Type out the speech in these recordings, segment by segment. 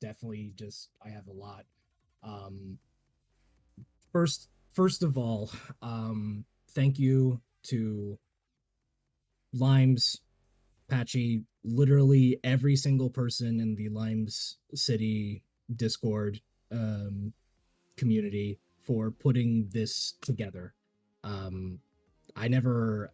definitely just I have a lot. Um, first of all, thank you to Limes, Patchy, literally every single person in the Limes City Discord um, community for putting this together. Um, I never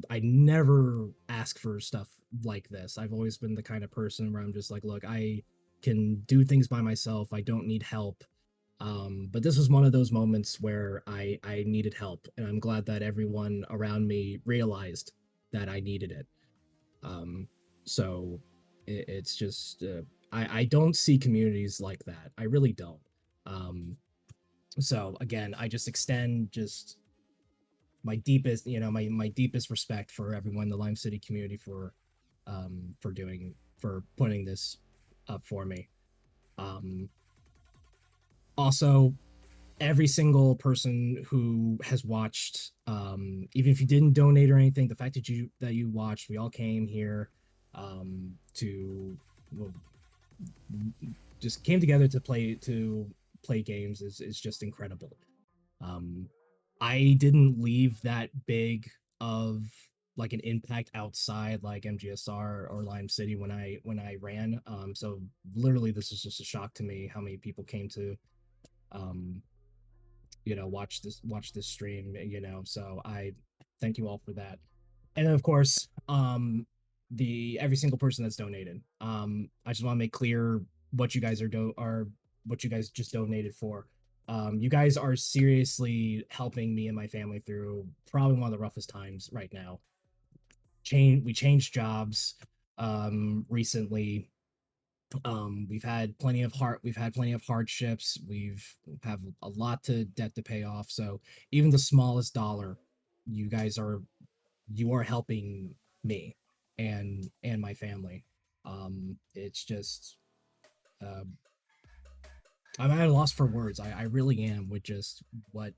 I never ask for stuff like this. I've always been the kind of person where I'm just like, look, I can do things by myself. I don't need help. But this was one of those moments where I needed help, and I'm glad that everyone around me realized that I needed it. Um, so it's just I don't see communities like that. I really don't. Um, so again, I just extend just my deepest, my deepest respect for everyone in the Lime City community for putting this up for me. Um, Also, every single person who has watched, even if you didn't donate or anything, the fact that you watched, we all came here to well, just came together to play games is just incredible. Um, I didn't leave that big of like an impact outside like MGSR or Lime City when I ran. So literally, this is just a shock to me how many people came to um, watch this stream. So I thank you all for that. And then of course, the every single person that's donated. I just want to make clear what you guys are what you guys just donated for. You guys are seriously helping me and my family through probably one of the roughest times right now. We changed jobs recently. We've had plenty of hardships. We've have a lot to debt to pay off. So even the smallest dollar, you guys are you are helping me and my family. It's just uh, I'm at a loss for words. I really am with just what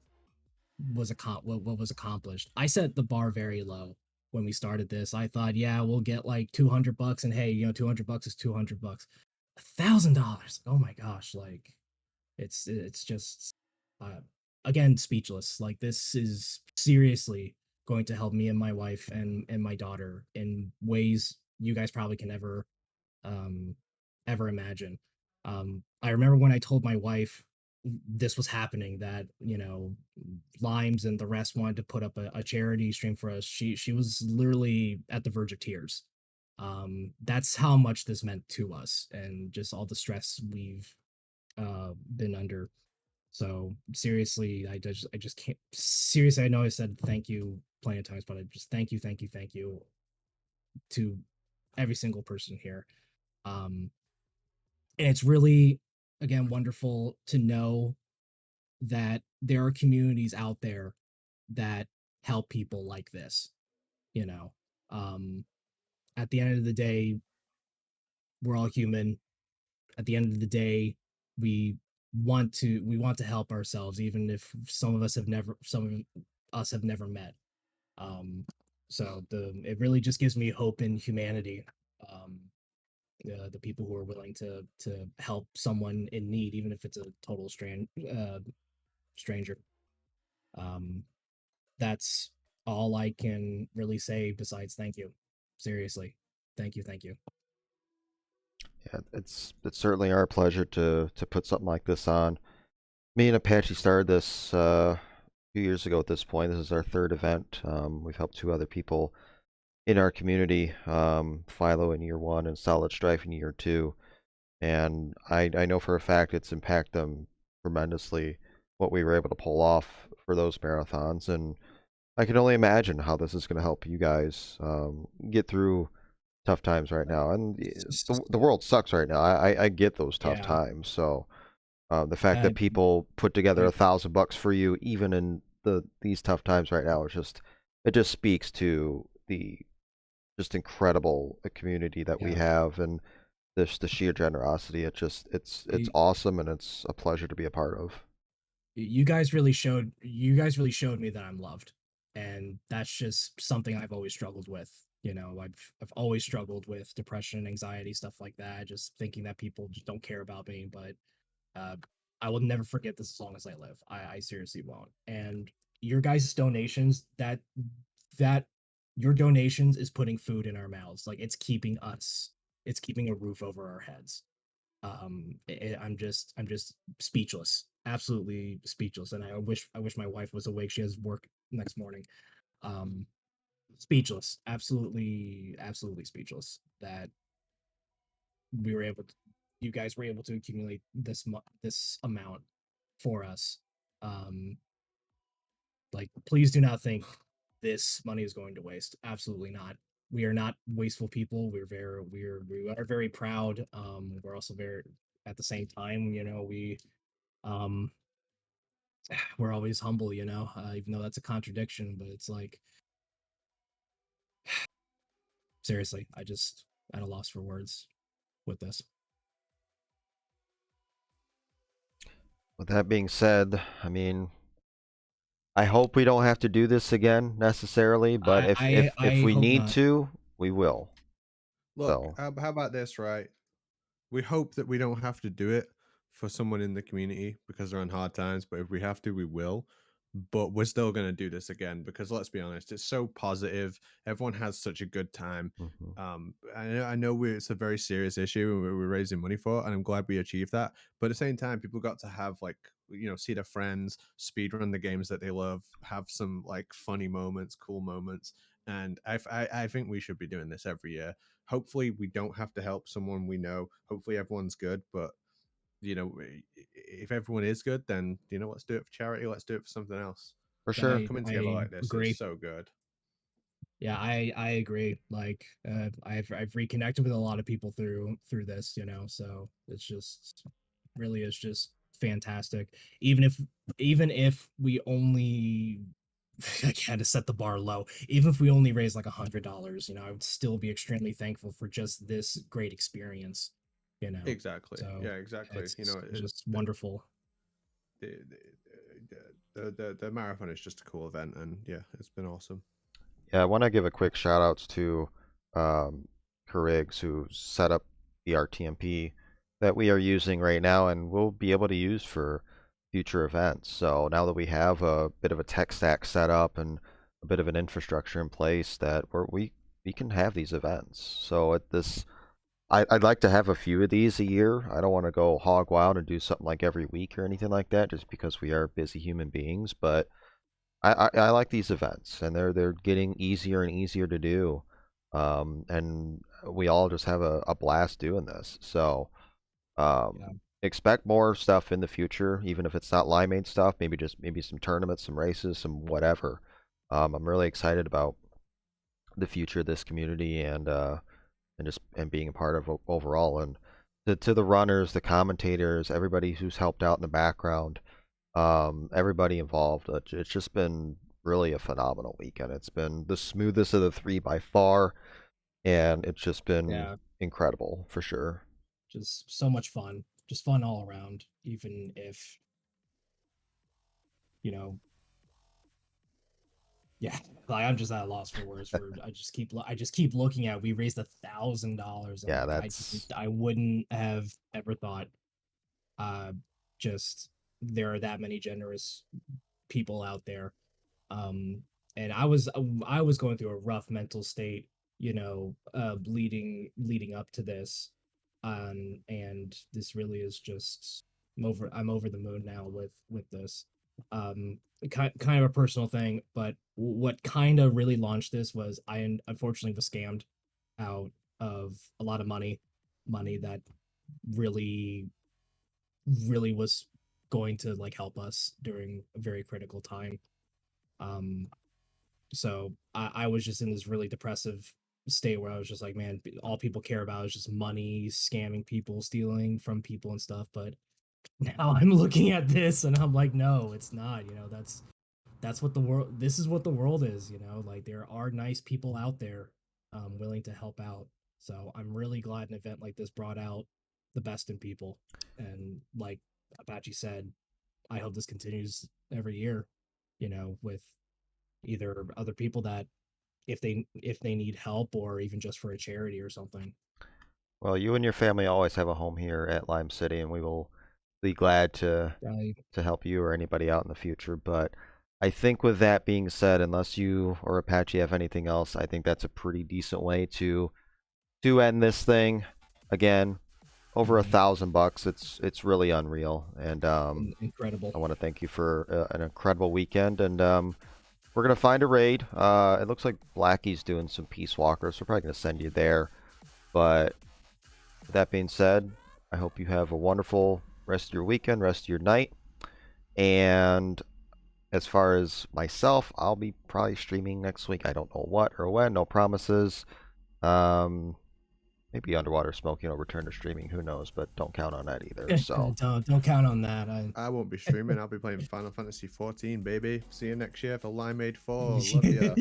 what was accomplished. I set the bar very low when we started this. I thought, yeah, we'll get like $200, and hey, $200 is $200. $1,000. Oh my gosh, like it's just uh, again speechless. Like this is seriously going to help me and my wife and my daughter in ways you guys probably can um ever imagine. I remember when I told my wife this was happening, that Limes and the rest wanted to put up a charity stream for us. She was literally at the verge of tears. That's how much this meant to us and just all the stress we've been under. So seriously, I just can't. Seriously, I know I said thank you plenty of times, but I just thank you to every single person here. Um, and it's really, again, wonderful to know that there are communities out there that help people like this. You know, um, at the end of the day, we're all human. At the end of the day, we we want to help ourselves, even if some of us have never met. Um, so it really just gives me hope in humanity. Um, the people who are willing to help someone in need, even if it's a total stranger. Um, that's all I can really say besides thank you. Seriously, thank you. Yeah, it's certainly our pleasure to put something like this on. Me and Apache started this a few years ago at this point. This is our third event. We've helped two other people in our community, Philo in year one and Solid Strife in year two. And I know for a fact it's impacted them tremendously what we were able to pull off for those marathons. And I can only imagine how this is going to help you guys get through tough times right now. And the world sucks right now. I get those tough Yeah, times. So the fact that and people put together like $1,000 for you, even in these tough times right now, it just speaks to the just incredible community that we yeah, have and this the sheer generosity. It's you, awesome and it's a pleasure to be a part of. you guys really showed me that I'm loved, and that's just something I've always struggled with. I've always struggled with depression, anxiety, stuff like that, just thinking that people just don't care about me. But uh, I will never forget this as long as I live. I seriously won't. And your guys' donations, that your donations is putting food in our mouths. Like it's keeping a roof over our heads. I'm just speechless, absolutely speechless. And I wish my wife was awake. She has work next morning. Um, Speechless, absolutely speechless that we were able to, you guys were able to accumulate this amount for us. Um, like, please do not think this money is going to waste. Absolutely not. We are not wasteful people. We are very proud. We're also very, at the same time, um we're always humble, even though that's a contradiction, but it's like, seriously, I just at a loss for words with this. With that being said, I mean, I hope we don't have to do this again necessarily, but I if I if if I we hope need not. to, we will. Look, So, how about this, right? We hope that we don't have to do it for someone in the community because they're on hard times, but if we have to, we will. But we're still going to do this again because let's be honest, it's so positive. Everyone has such a good time. mhm. I know it's a very serious issue and we're raising money for it, and I'm glad we achieved that. But at the same time, people got to have like, see their friends, speedrun the games that they love, have some like funny moments, cool moments. And I think we should be doing this every year. Hopefully we don't have to help someone we know. Hopefully everyone's good, but if everyone is good, then let's do it for charity. Let's do it for something else. For sure. Coming together I like this is agree. so good. Yeah, I agree. Like, I've reconnected with a lot of people through this, so it's just really is just fantastic. Even if we only I had to set the bar low. Even if we only raise like $100, I would still be extremely thankful for just this great experience, you know. Exactly. So Yeah, exactly. it's just wonderful. The, the marathon is just a cool event, and yeah, it's been awesome. Yeah, I want to give a quick shout outs to um, Carrigs who set up the RTMP that we are using right now and we'll be able to use for future events. So now that we have a bit of a tech stack set up and a bit of an infrastructure in place that we can have these events. So at this I'd like to have a few of these a year. I don't want to go hog wild and do something like every week or anything like that just because we are busy human beings, but I like these events, and they're getting easier and easier to do, and we all just have a blast doing this. So Yeah. expect more stuff in the future, even if it's not limeade stuff. Maybe some tournaments, some races, some whatever. I'm really excited about the future of this community and being a part of overall. And to the runners, the commentators, everybody who's helped out in the background, everybody involved. It's just been really a phenomenal weekend. It's been the smoothest of the three by far, and it's just been Yeah. incredible for sure. Just so much fun. Just fun all around, even if, you know, yeah, like, I'm just at a loss for words for I just keep looking at, we raised $1,000, and Yeah, like, that's I wouldn't have ever thought, uh just there are that many generous people out there. um and I was going through a rough mental state, leading up to this. And this really is just, I'm over the moon now with this. Kind of a personal thing, but what kind of really launched this was, I unfortunately was scammed out of a lot of money that really really was going to like help us during a very critical time. um so I was just in this really depressive state where I was just like, man, all people care about is just money, scamming people, stealing from people and stuff. But now I'm looking at this and I'm like, no, it's not. That's what the world. This is what the world is. Like, there are nice people out there, willing to help out. So I'm really glad an event like this brought out the best in people. And like Apache said, I hope this continues every year. With either other people that if they need help or even just for a charity or something. Well, you and your family always have a home here at Lime City, and we will be glad to help you or anybody out in the future. But I think with that being said, unless you or Apache have anything else, I think that's a pretty decent way to end this thing. Again, over $1,000. It's really unreal, and Incredible. I want to thank you for an incredible weekend. And we're gonna find a raid. It looks like Blackie's doing some Peace Walkers. We're probably gonna send you there. But with that being said, I hope you have a wonderful rest of your weekend, rest of your night. And as far as myself, I'll be probably streaming next week. I don't know what or when, no promises. Maybe UnderwaterSmoking will return to streaming. Who knows? But don't count on that either. So don't count on that. I won't be streaming. I'll be playing Final Fantasy 14, baby. See you next year for Limeade 4. Love ya.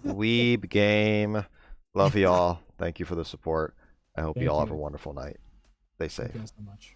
Weeb game. Love y'all. Thank you for the support. I hope you all have a wonderful night. Stay safe. Thank you so much.